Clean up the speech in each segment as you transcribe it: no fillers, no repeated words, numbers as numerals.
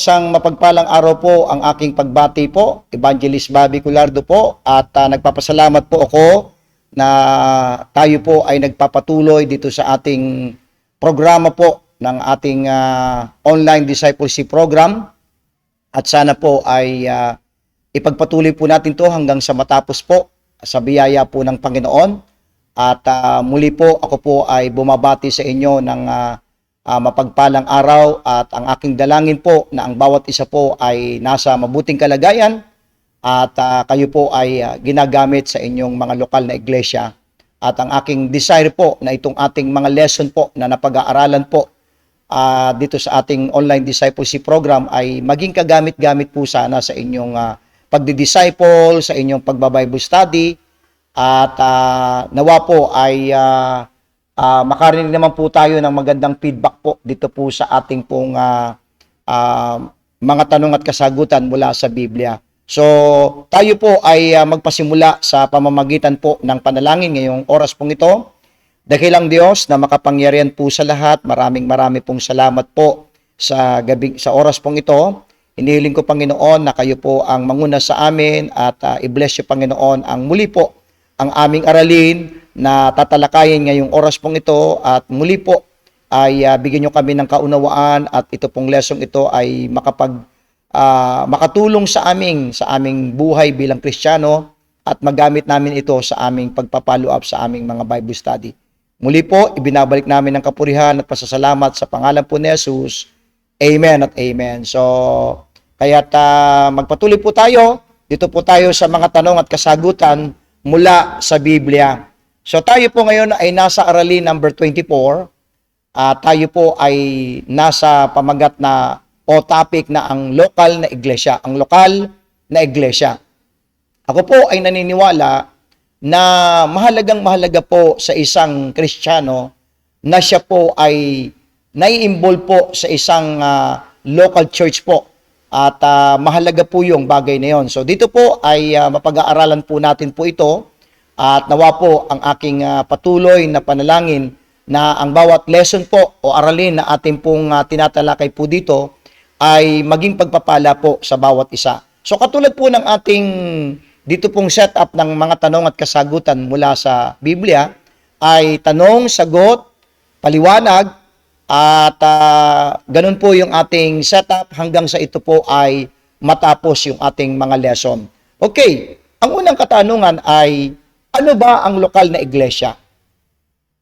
Isang mapagpalang araw po ang aking pagbati po, Evangelist Bobby Culardo po, at nagpapasalamat po ako na tayo po ay nagpapatuloy dito sa ating programa po ng ating online discipleship program, at sana po ay ipagpatuloy po natin to hanggang sa matapos po sa biyaya po ng Panginoon. At muli po ako po ay bumabati sa inyo ng mapagpalang araw, at ang aking dalangin po na ang bawat isa po ay nasa mabuting kalagayan at kayo po ay ginagamit sa inyong mga lokal na iglesia. At ang aking desire po na itong ating mga lesson po na napag-aaralan po dito sa ating online discipleship program ay maging kagamit-gamit po sana sa inyong pagdi-disciple, sa inyong pagba-Bible study, at nawa po ay makarinig naman po tayo ng magandang feedback po dito po sa ating pong mga tanong at kasagutan mula sa Biblia. So, tayo po ay magpasimula sa pamamagitan po ng panalangin ngayong oras pong ito. Dakilang Diyos na makapangyarihan po sa lahat, marami pong salamat po sa oras pong ito. Inihiling ko, Panginoon, na kayo po ang manguna sa amin at i-bless yung Panginoon ang muli po ang aming aralin na tatalakayin ngayong oras pong ito, at muli po ay bigyan nyo kami ng kaunawaan at ito pong lesson ito ay makatulong sa aming buhay bilang Kristiyano, at magamit namin ito sa aming pagpapalo up sa aming mga Bible study. Muli po, ibinabalik namin ang kapurihan at pasasalamat sa pangalan po ni Jesus. Amen at amen. So, kaya't magpatuloy po tayo. Dito po tayo sa mga tanong at kasagutan mula sa Biblia. So tayo po ngayon ay nasa aralin number 24. Tayo po ay nasa pamagat na o topic na ang lokal na iglesia. Ang lokal na iglesia. Ako po ay naniniwala na mahalaga po sa isang Kristiyano na siya po ay nai-involve po sa isang local church po. At mahalaga po yung bagay na yon. So dito po ay mapag-aaralan po natin po ito, at nawa po ang aking patuloy na panalangin na ang bawat lesson po o aralin na ating pong tinatalakay po dito ay maging pagpapala po sa bawat isa. So katulad po ng ating dito pong setup ng mga tanong at kasagutan mula sa Biblia ay tanong, sagot, paliwanag, at ganun po yung ating setup hanggang sa ito po ay matapos yung ating mga lesson. Okay, ang unang katanungan ay, ano ba ang lokal na iglesia?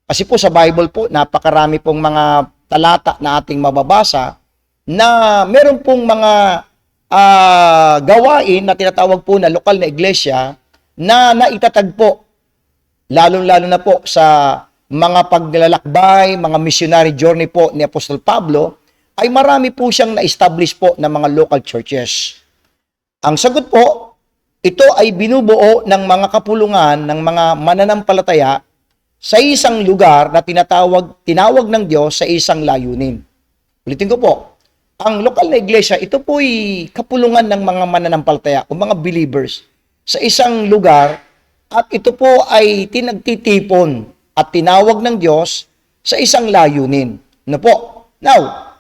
Kasi po sa Bible po, napakarami pong mga talata na ating mababasa na meron pong mga gawain na tinatawag po na lokal na iglesia na naitatag po, lalo-lalo na po sa mga paglalakbay, mga missionary journey po ni Apostol Pablo, ay marami po siyang na-establish po ng mga local churches. Ang sagot po, ito ay binubuo ng mga kapulungan ng mga mananampalataya sa isang lugar na tinawag ng Diyos sa isang layunin. Ulitin ko po, ang lokal na iglesia, ito po ay kapulungan ng mga mananampalataya o mga believers sa isang lugar, at ito po ay tinagtitipon at tinawag ng Diyos sa isang layunin. Ano po? Now,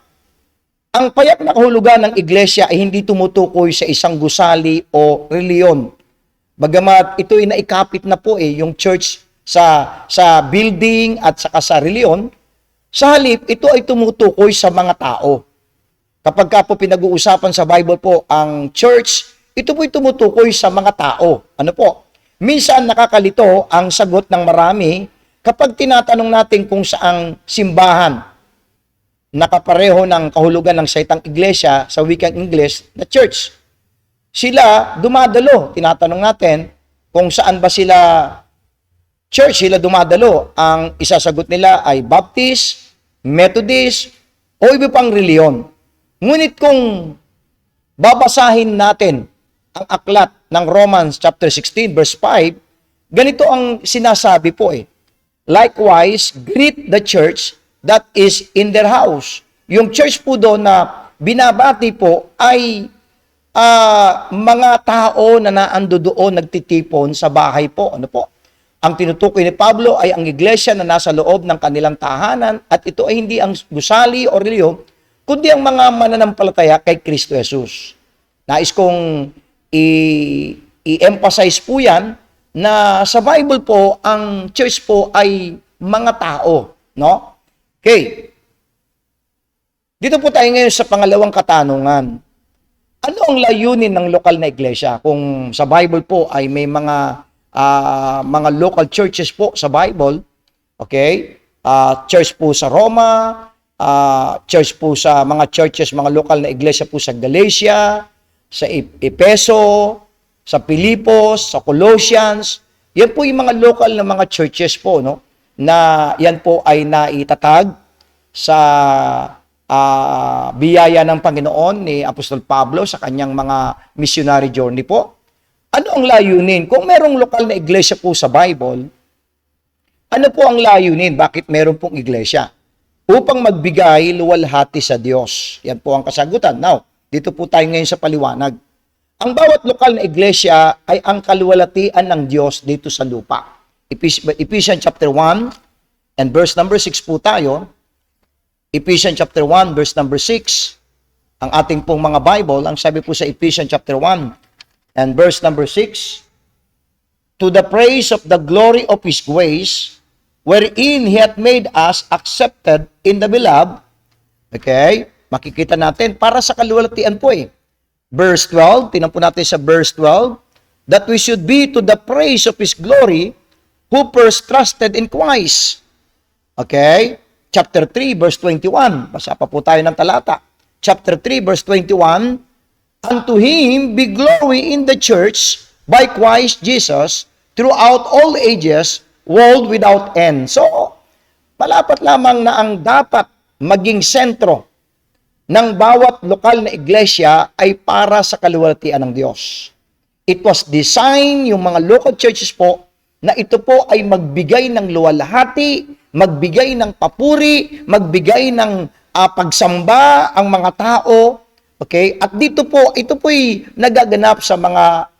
ang payak na kahulugan ng iglesia ay hindi tumutukoy sa isang gusali o reliyon. Bagamat ito ay naikapit na po yung church sa building at saka sa reliyon, sa halip ito ay tumutukoy sa mga tao. Kapag ka po pinag-uusapan sa Bible po ang church, ito po ay tumutukoy sa mga tao. Ano po? Minsan nakakalito ang sagot ng marami kapag tinatanong natin kung saang simbahan nakapareho ng kahulugan ng salitang iglesia sa wikang English na church. Sila dumadalo. Tinatanong natin kung saan ba sila dumadalo. Ang isasagot nila ay Baptist, Methodist, o iba pang reliyon. Ngunit kung babasahin natin ang aklat ng Romans chapter 16 verse 5, ganito ang sinasabi po Likewise, greet the church that is in their house. Yung church po doon na binabati po ay mga tao na naando doon nagtitipon sa bahay po. Ano po? Ang tinutukoy ni Pablo ay ang iglesia na nasa loob ng kanilang tahanan, at ito ay hindi ang gusali o reliyon, kundi ang mga mananampalataya kay Kristo Jesus. Nais kong i-emphasize po yan na sa Bible po, ang church po ay mga tao. No? Okay. Dito po tayo ngayon sa pangalawang katanungan. Ano ang layunin ng lokal na iglesia? Kung sa Bible po ay may mga local churches po sa Bible, okay? Church po sa Roma, church po sa mga churches, mga lokal na iglesia po sa Galatia, sa Efeso, sa Pilipos, sa Colossians. Yan po yung mga local na mga churches po, no? Na yan po ay naitatag sa biyaya ng Panginoon ni Apostol Pablo sa kanyang mga missionary journey po. Ano ang layunin? Kung merong lokal na iglesia po sa Bible, ano po ang layunin? Bakit meron pong iglesia? Upang magbigay luwalhati sa Diyos. Yan po ang kasagutan. Now, dito po tayo ngayon sa paliwanag. Ang bawat lokal na iglesia ay ang kaluwalhatian ng Diyos dito sa lupa. Ephesians chapter 1 and verse number 6 po tayo. Ephesians chapter 1 verse number 6. Ang ating pong mga Bible, ang sabi po sa Ephesians chapter 1 and verse number 6, to the praise of the glory of His grace, wherein He hath made us accepted in the beloved. Okay? Makikita natin, para sa kaluwalhatian po eh. Verse 12, tingnan po natin sa verse 12, that we should be to the praise of His glory, who first trusted in Christ. Okay? Chapter 3, verse 21. Basa pa po tayo ng talata. Chapter 3, verse 21, unto Him be glory in the church by Christ Jesus throughout all ages, world without end. So, malapat lamang na ang dapat maging sentro ng bawat lokal na iglesia ay para sa kaluwalhatian ng Diyos. It was designed, yung mga local churches po, na ito po ay magbigay ng luwalhati, magbigay ng papuri, magbigay ng pagsamba ang mga tao. Okay? At dito po, ito po'y nagaganap sa mga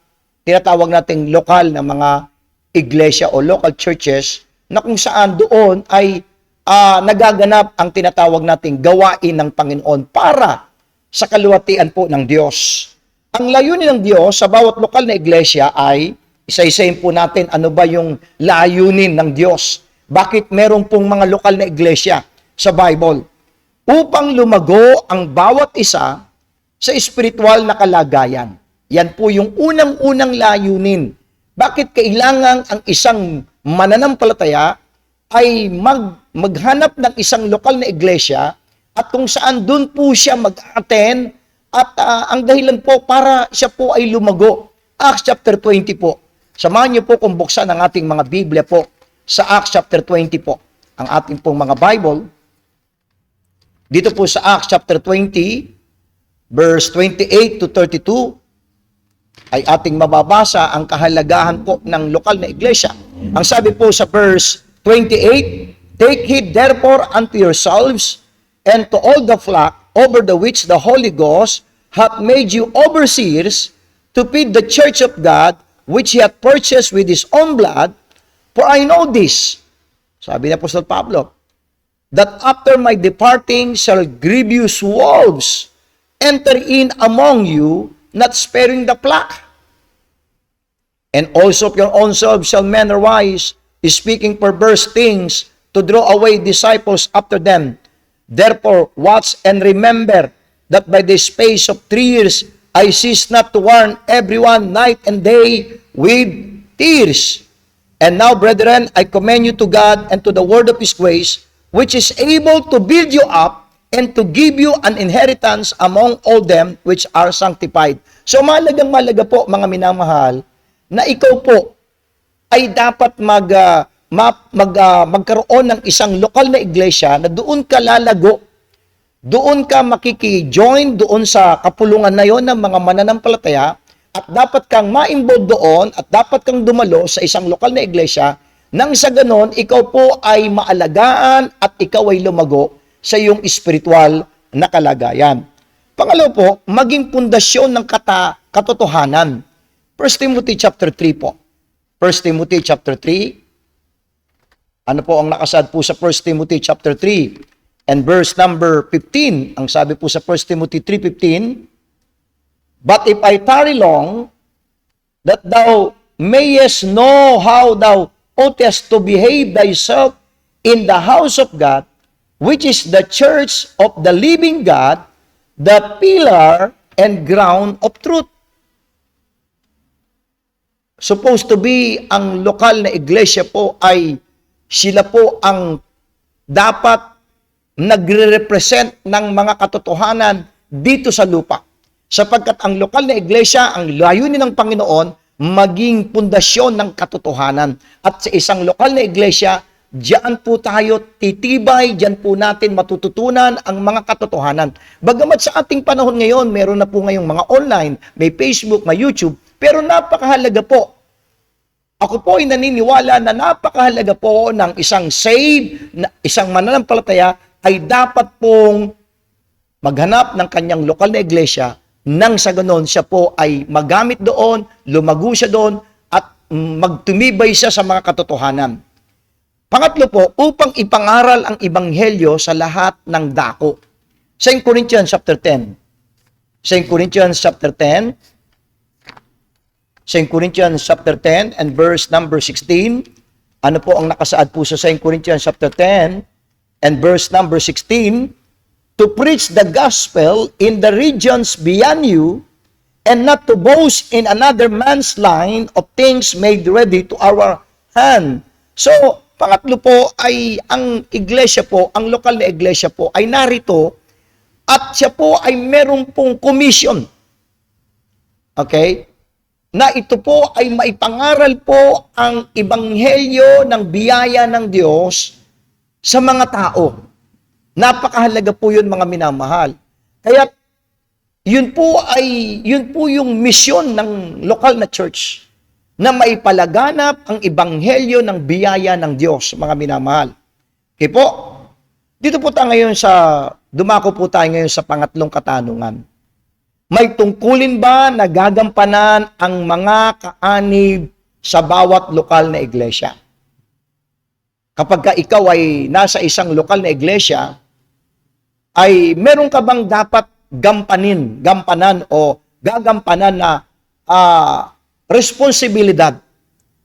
tinatawag nating lokal na mga iglesia o local churches na kung saan doon ay nagaganap ang tinatawag nating gawain ng Panginoon para sa kaluwalhatian po ng Diyos. Ang layunin ng Diyos sa bawat lokal na iglesia ay, isa-isahin po natin ano ba yung layunin ng Diyos. Bakit meron pong mga lokal na iglesia sa Bible? Upang lumago ang bawat isa sa espiritual na kalagayan. Yan po yung unang-unang layunin. Bakit kailangan ang isang mananampalataya ay maghanap ng isang lokal na iglesia at kung saan doon po siya mag-attend at ang dahilan po para siya po ay lumago. Acts chapter 20 po. Samahan niyo po kung buksan ang ating mga Biblia po sa Acts chapter 20 po. Ang ating pong mga Bible. Dito po sa Acts chapter 20, verse 28 to 32, ay ating mababasa ang kahalagahan po ng lokal na iglesia. Ang sabi po sa verse 28, take heed therefore unto yourselves and to all the flock over the which the Holy Ghost hath made you overseers to feed the church of God, which He hath purchased with His own blood. For I know this, sabi ni Apostol Pablo, that after my departing shall grievous wolves enter in among you, not sparing the flock. And also of your own selves shall men arise, speaking perverse things, to draw away disciples after them. Therefore watch and remember that by the space of 3 years I cease not to warn everyone night and day with tears. And now, brethren, I commend you to God and to the word of His grace, which is able to build you up and to give you an inheritance among all them which are sanctified. So malagang-malaga po, mga minamahal, na ikaw po ay dapat magkaroon ng isang lokal na iglesia na doon ka lalago, doon ka makiki-join doon sa kapulungan na yon ng mga mananampalataya, at dapat kang ma-involve doon at dapat kang dumalo sa isang lokal na iglesia nang sa ganon, ikaw po ay maalagaan at ikaw ay lumago sa iyong espiritual na kalagayan. Pangalawa po, maging pundasyon ng katotohanan. 1 Timothy chapter 3 po. 1 Timothy chapter 3. Ano po ang nakasad po sa 1 Timothy chapter 3 and verse number 15. Ang sabi po sa 1 Timothy 3:15, "But if I tarry long, that thou mayest know how thou oughtest to behave thyself in the house of God, which is the church of the living God, the pillar and ground of truth." Supposed to be, ang lokal na iglesia po ay sila po ang dapat nagre-represent ng mga katotohanan dito sa lupa. Sapagkat ang lokal na iglesia, ang layunin ng Panginoon, maging pundasyon ng katotohanan. At sa isang lokal na iglesia, diyan po tayo titibay, diyan po natin matututunan ang mga katotohanan. Bagamat sa ating panahon ngayon, meron na po ngayong mga online, may Facebook, may YouTube, pero napakahalaga po. Ako po ay naniniwala na napakahalaga po ng isang saved, isang mananampalataya ay dapat pong maghanap ng kanyang lokal na iglesia nang sa ganon siya po ay magamit doon, lumago siya doon, at magtumibay siya sa mga katotohanan. Pangatlo po, upang ipangaral ang ebanghelyo sa lahat ng dako. 2 Corinthians chapter 10. 2 Corinthians chapter 10. 2 Corinthians chapter 10 and verse number 16. Ano po ang nakasaad po sa 2 Corinthians chapter 10 and verse number 16? "To preach the gospel in the regions beyond you, and not to boast in another man's line of things made ready to our hand." So, pangatlo po ay ang iglesia po, ang lokal na iglesia po ay narito at siya po ay meron pong commission. Okay? Na ito po ay maipangaral po ang ebanghelyo ng biyaya ng Diyos sa mga tao. Napakahalaga po yun, mga minamahal. Kaya yun po yung misyon ng lokal na church, na maipalaganap ang ebanghelyo ng biyaya ng Diyos, mga minamahal. Okay po? Dito po tayo ngayon dumako po tayo ngayon sa pangatlong katanungan. May tungkulin ba na gagampanan ang mga kaanib sa bawat lokal na iglesia? Kapag ka ikaw ay nasa isang lokal na iglesia, ay meron ka bang dapat gampanan o gagampanan na responsibilidad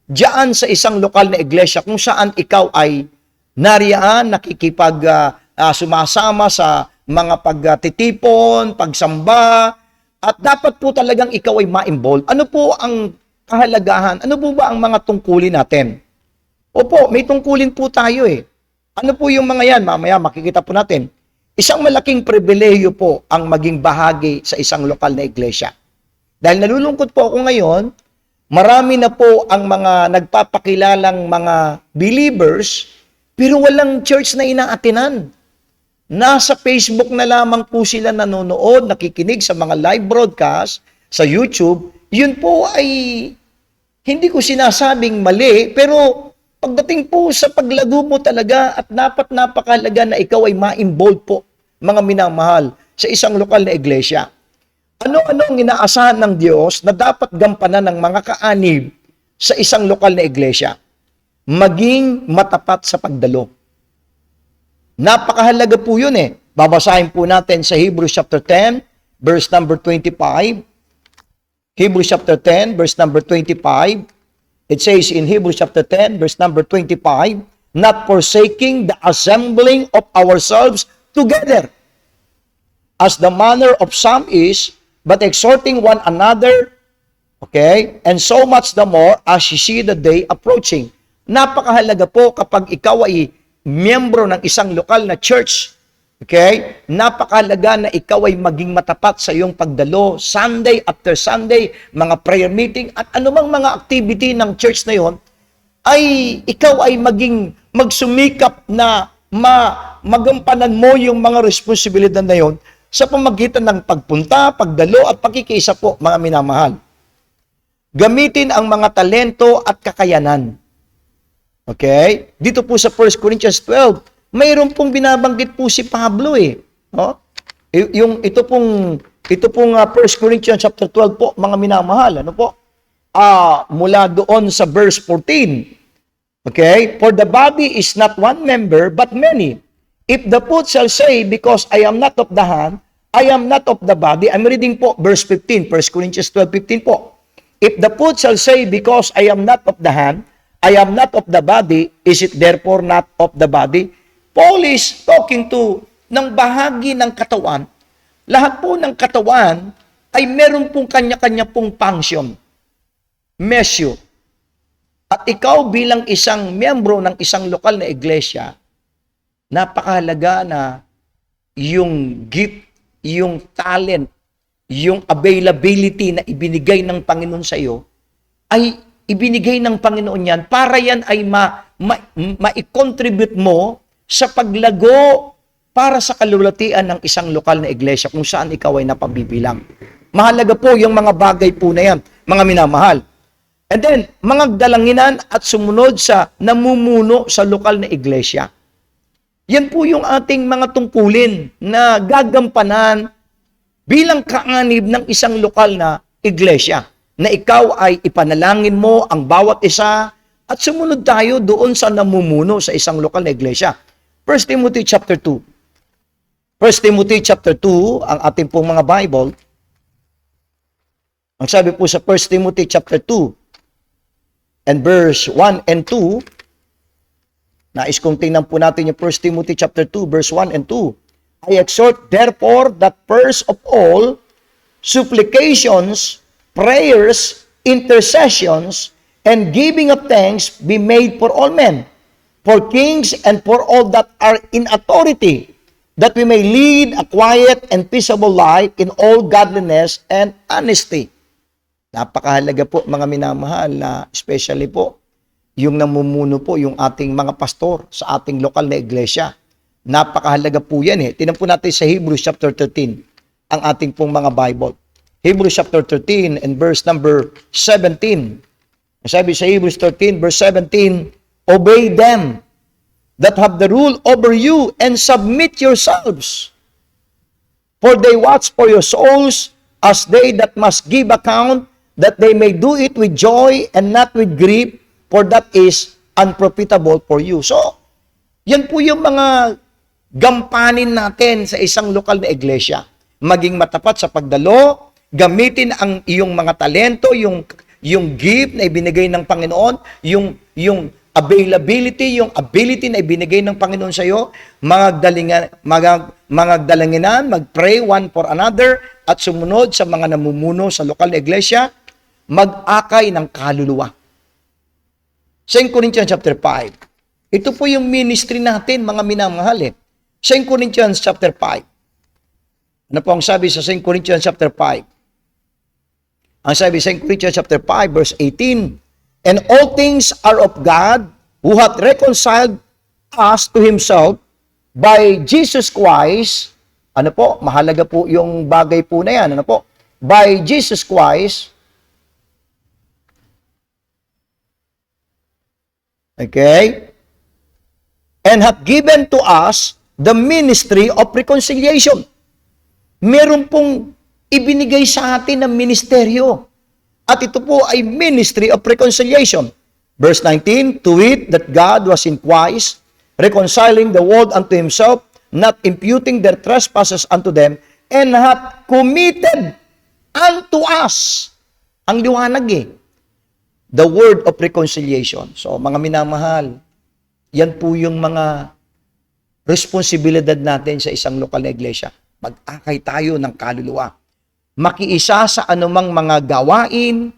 diyan sa isang lokal na iglesia kung saan ikaw ay nariyan, sumasama sa mga pagtitipon, pagsamba, at dapat po talagang ikaw ay ma-involve. Ano po ang kahalagahan? Ano po ba ang mga tungkulin natin? Opo, may tungkulin po tayo eh. Ano po yung mga yan? Mamaya makikita po natin. Isang malaking pribilehiyo po ang maging bahagi sa isang lokal na iglesia. Dahil nalulungkot po ako ngayon, marami na po ang mga nagpapakilalang mga believers, pero walang church na inaatinan. Nasa Facebook na lamang po sila nanonood, nakikinig sa mga live broadcast sa YouTube. Yun po ay hindi ko sinasabing mali, pero pagdating po sa paglago mo talaga at napakahalaga na ikaw ay ma-involve po, mga minamahal, sa isang lokal na iglesia. Ano-ano ang inaasahan ng Diyos na dapat gampanan ng mga kaanib sa isang lokal na iglesia? Maging matapat sa pagdalo. Napakahalaga po yun eh. Babasahin po natin sa Hebrews chapter 10, verse number 25. Hebrews chapter 10, verse number 25. It says in Hebrews chapter 10, verse number 25, "Not forsaking the assembling of ourselves together, as the manner of some is, but exhorting one another," okay, "and so much the more as you see the day approaching." Napakahalaga po kapag ikaw ay miyembro ng isang lokal na church, okay? Napakahalaga na ikaw ay maging matapat sa iyong pagdalo, Sunday after Sunday, mga prayer meeting, at anumang mga activity ng church na yon, ay ikaw ay magsumikap na magampanan mo yung mga responsibilidad na yon sa pamagitan ng pagpunta, pagdalo, at pakikiisa po, mga minamahal. Gamitin ang mga talento at kakayanan. Okay? Dito po sa 1 Corinthians 12, mayroon pong binabanggit po si Pablo eh. No? Ito pong 1 Corinthians chapter 12 po, mga minamahal. Ano po? Mula doon sa verse 14. Okay? "For the body is not one member, but many. If the foot shall say, because I am not of the hand, I am not of the body. I'm reading po verse 15, 1 Corinthians 12:15 po. If the foot shall say, because I am not of the hand, I am not of the body, is it therefore not of the body? Paul is talking to ng bahagi ng katawan. Lahat po ng katawan ay meron pong kanya-kanya pong function, measure. At ikaw bilang isang miyembro ng isang lokal na iglesia, napakahalaga na yung gift, yung talent, yung availability na ibinigay ng Panginoon sa iyo, ay ibinigay ng Panginoon yan para yan ay ma-contribute mo sa paglago para sa kalulatian ng isang lokal na iglesia kung saan ikaw ay napabibilang. Mahalaga po yung mga bagay po na yan, mga minamahal. And then, mga dalanginan at sumunod sa namumuno sa lokal na iglesia. Yan po yung ating mga tungkulin na gagampanan bilang kaanib ng isang lokal na iglesia. Na ikaw ay ipanalangin mo ang bawat isa at sumunod tayo doon sa namumuno sa isang lokal na iglesia. 1 Timothy chapter 2. 1 Timothy chapter 2, ang ating pong mga Bible. Ang sabi po sa 1 Timothy chapter 2 and verse 1 and 2, nais kong tingnan po natin yung 1 Timothy chapter 2, verse 1 and 2. I exhort therefore that first of all, supplications, prayers, intercessions, and giving of thanks be made for all men, for kings and for all that are in authority, that we may lead a quiet and peaceable life in all godliness and honesty. Napakahalaga po mga minamahal na especially po yung namumuno po yung ating mga pastor sa ating lokal na iglesia. Napakahalaga po yan eh. Tingnan po natin sa Hebrews chapter 13 ang ating pong mga Bible. Hebrews chapter 13 and verse number 17. Sabi sa Hebrews 13 verse 17, obey them that have the rule over you and submit yourselves. For they watch for your souls as they that must give account, that they may do it with joy and not with grief, for that is unprofitable for you. So, yan po yung mga gampanin natin sa isang lokal na iglesia. Maging matapat sa pagdalo, gamitin ang iyong mga talento, yung gift na ibinigay ng Panginoon, yung availability, yung ability na ibinigay ng Panginoon sa iyo, magdalanginan, mag-pray one for another, at sumunod sa mga namumuno sa lokal na iglesia, mag-akay ng kaluluwa. 2 Corinthians chapter 5. Ito po yung ministry natin, mga minamahal eh. 2 Corinthians chapter 5. Ano po ang sabi sa 2 Corinthians chapter 5? Ang sabi sa 2 Corinthians chapter 5 verse 18, and all things are of God, who hath reconciled us to Himself by Jesus Christ. Ano po? Mahalaga po yung bagay po na yan. Ano po? By Jesus Christ. Okay? And hath given to us the ministry of reconciliation. Meron pong ibinigay sa atin ng ministeryo. At ito po ay ministry of reconciliation. Verse 19, to wit, that God was in Christ, reconciling the world unto Himself, not imputing their trespasses unto them, and hath committed unto us. Ang liwanag eh. The word of reconciliation. So, mga minamahal, yan po yung mga responsibilidad natin sa isang lokal na iglesia. Mag-akay tayo ng kaluluwa. Makiisa sa anumang mga gawain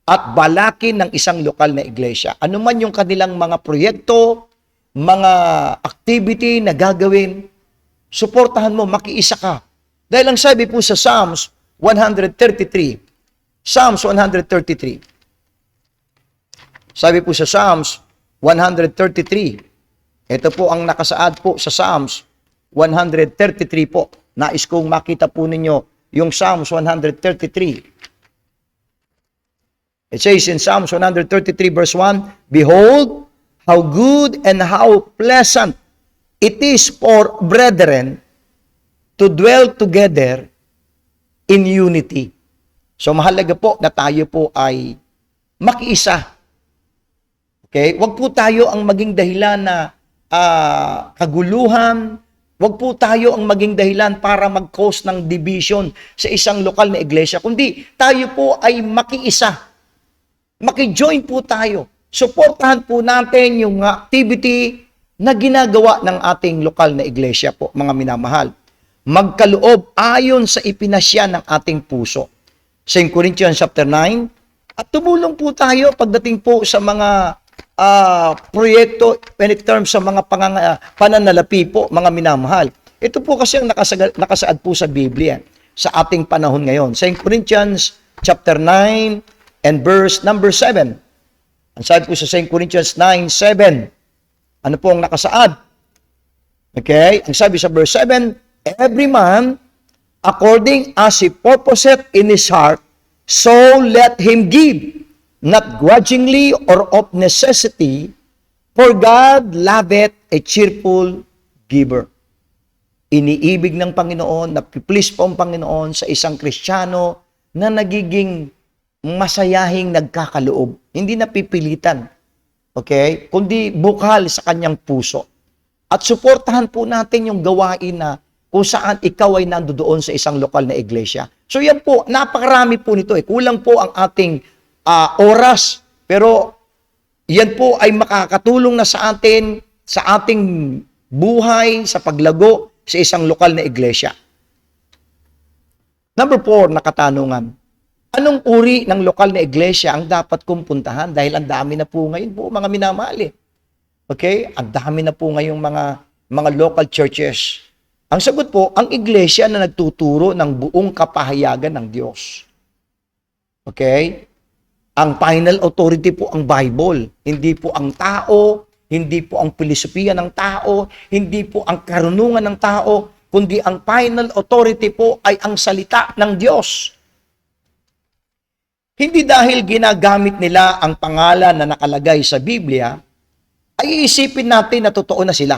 at balakin ng isang lokal na iglesia. Ano man yung kanilang mga proyekto, mga activity na gagawin, suportahan mo, makiisa ka. Dahil ang sabi po sa Psalms 133, Psalms 133, sabi po sa Psalms 133, ito po ang nakasaad po sa Psalms 133 po. Nais kong makita po ninyo yung Psalms 133. It says in Psalms 133 verse 1, behold, how good and how pleasant it is for brethren to dwell together in unity. So mahalaga po na tayo po ay makiisa. Okay? Huwag po tayo ang maging dahilan na kaguluhan. Huwag po tayo ang maging dahilan para mag-cause ng division sa isang lokal na iglesia, kundi tayo po ay makiisa. Maki-join po tayo. Suportahan po natin yung activity na ginagawa ng ating lokal na iglesia po, mga minamahal. Magkaloob ayon sa ipinasya ng ating puso. 2 Corinthians chapter 9. At tumulong po tayo pagdating po sa mga proyekto when it terms sa mga pananalapi po, mga minamahal. Ito po kasi ang nakasaad po sa Biblia sa ating panahon ngayon. 2 Corinthians chapter 9 and verse number 7. Ang sabi po sa 2 Corinthians 9:7. Ano po ang nakasaad? Okay? Ang sabi sa verse 7, every man, according as he purposeth in his heart, so let him give, not grudgingly or of necessity, for God loveth a cheerful giver. Iniibig ng Panginoon, napiplease po ang Panginoon sa isang Kristiyano na nagiging masayahing nagkakaloob. Hindi napipilitan. Okay? Kundi bukal sa kanyang puso. At suportahan po natin yung gawain na kung saan ikaw ay nandoon sa isang lokal na iglesia. So yan po, napakarami po nito. Kulang po ang ating oras. Pero yan po ay makakatulong na sa atin, sa ating buhay, sa paglago sa isang lokal na iglesia. Number 4 na katanungan. Anong uri ng lokal na iglesia ang dapat kong puntahan? Dahil ang dami na po ngayon po, mga minamahal. Okay? Ang dami na po ngayong mga local churches. Ang sagot po, ang iglesia na nagtuturo ng buong kapahayagan ng Diyos. Okay? Ang final authority po ang Bible. Hindi po ang tao, hindi po ang filosofiya ng tao, hindi po ang karunungan ng tao, kundi ang final authority po ay ang salita ng Diyos. Hindi dahil ginagamit nila ang pangalan na nakalagay sa Biblia, ay iisipin natin na totoo na sila.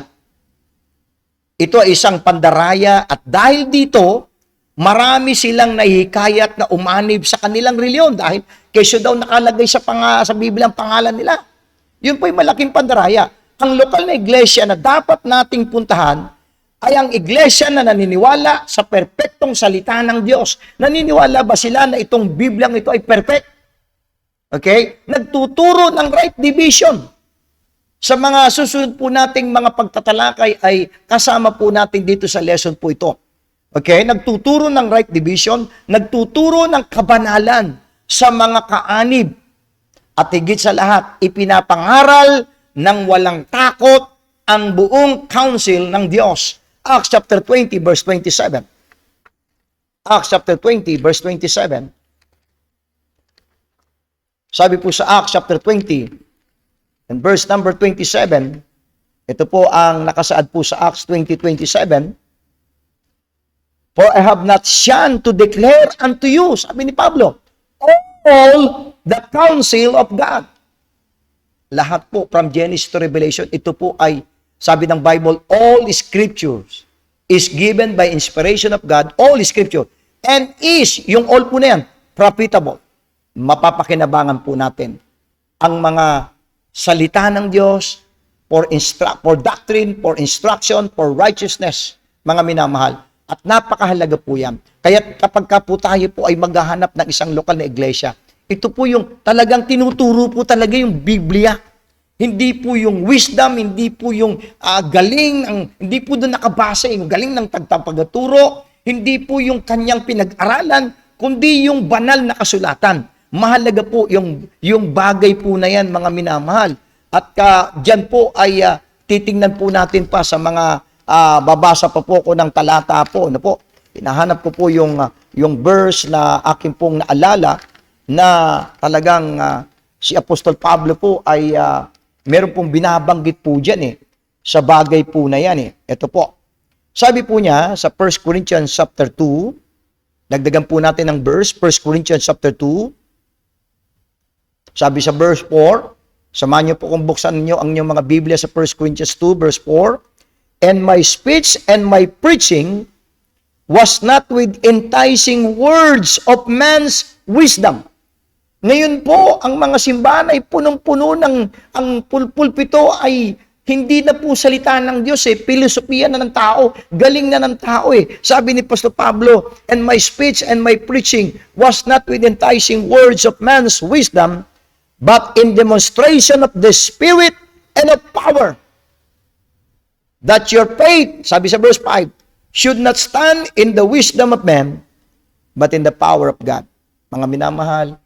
Ito ay isang pandaraya at dahil dito, marami silang nahihikayat na umanib sa kanilang reliyon dahil kesyo daw nakalagay sa Biblia ang pangalan nila. Yun po ay malaking pandaraya. Ang lokal na iglesia na dapat nating puntahan ay ang iglesia na naniniwala sa perpektong salita ng Diyos. Naniniwala ba sila na itong Bibliang ito ay perfect? Okay? Nagtuturo ng right division. Sa mga susunod po nating mga pagtatalakay ay kasama po natin dito sa lesson po ito. Okay? Nagtuturo ng right division, nagtuturo ng kabanalan sa mga kaanib. At higit sa lahat, ipinapangaral ng walang takot ang buong counsel ng Diyos. Acts chapter 20 verse 27. Acts chapter 20 verse 27. Sabi po sa Acts chapter 20 and verse number 27, ito po ang nakasaad po sa Acts 20:27. For I have not shunned to declare unto you, sabi ni Pablo, all the counsel of God. Lahat po from Genesis to Revelation, ito po ay sabi ng Bible, all scriptures is given by inspiration of God, all scripture, and is, yung all po na yan, profitable. Mapapakinabangan po natin ang mga salita ng Diyos for doctrine, for instruction, for righteousness, mga minamahal. At napakahalaga po yan. Kaya kapag po tayo po ay maghahanap ng isang lokal na iglesia, ito po yung talagang tinuturo po talaga yung Biblia. Hindi po yung wisdom, hindi po yung galing, hindi po doon nakabasa yung galing ng tagtapagaturo, hindi po yung kanyang pinag-aralan, kundi yung banal na kasulatan. Mahalaga po yung bagay po na yan, mga minamahal. At dyan po ay titingnan po natin pa sa mga babasa pa po ko ng talata po. Ano po? Hinahanap ko po yung verse na aking pong naalala na talagang si Apostol Pablo po ay meron pong binabanggit po dyan sa bagay po na yan Ito po. Sabi po niya sa 1 Corinthians chapter 2, dagdagan po natin ng verse, 1 Corinthians chapter 2, sabi sa verse 4, samahan niyo po kung buksan niyo ang inyong mga Biblia sa 1 Corinthians 2 verse 4, and my speech and my preaching was not with enticing words of man's wisdom. Ngayon po, ang mga simbahan ay punong-puno ang pulpito ay Hindi na po salita ng Diyos filosofiya na ng tao, galing na ng tao Sabi ni Pastor Pablo, and my speech and my preaching was not with enticing words of man's wisdom, but in demonstration of the Spirit and of power. That your faith, sabi sa verse 5, should not stand in the wisdom of man, but in the power of God. Mga minamahal,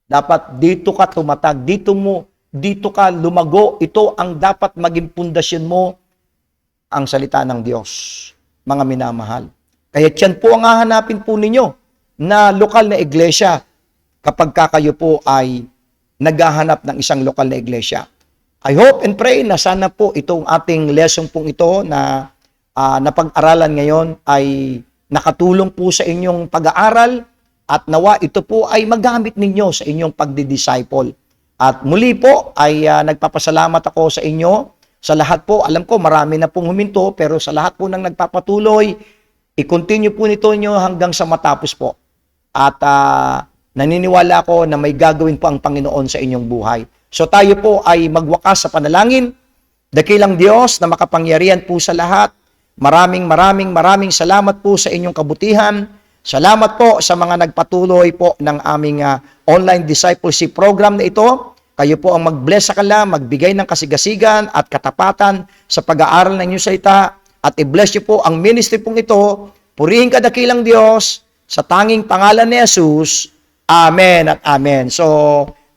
dapat dito ka tumatag, dito ka lumago. Ito ang dapat maging pundasyon mo, ang salita ng Diyos, mga minamahal. Kaya yan po ang hahanapin po ninyo na lokal na iglesia kapag kayo po ay naghahanap ng isang lokal na iglesia. I hope and pray na sana po itong ating lesson pong ito na napag-aralan ngayon ay nakatulong po sa inyong pag-aaral at nawa ito po ay magamit ninyo sa inyong pagdi-disciple. At muli po ay nagpapasalamat ako sa inyo. Sa lahat po, alam ko marami na pong huminto, pero sa lahat po ng nagpapatuloy, i-continue po nito nyo hanggang sa matapos po. At naniniwala ko na may gagawin po ang Panginoon sa inyong buhay. So tayo po ay magwakas sa panalangin. Dakilang Diyos na makapangyarihan po sa lahat. Maraming salamat po sa inyong kabutihan. Salamat po sa mga nagpatuloy po ng aming online discipleship program na ito. Kayo po ang mag-bless sa kanila, magbigay ng kasigasigan at katapatan sa pag-aaral ng inyong salita. At i-bless niyo po ang ministry pong ito. Purihin ka dakilang Diyos sa tanging pangalan ni Jesus. Amen at amen. So,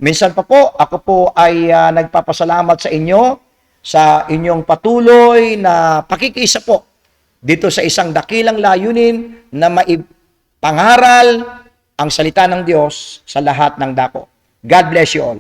minsan pa po, ako po ay nagpapasalamat sa inyo sa inyong patuloy na pakikisa po dito sa isang dakilang layunin na pangaral ang salita ng Diyos sa lahat ng dako. God bless you all.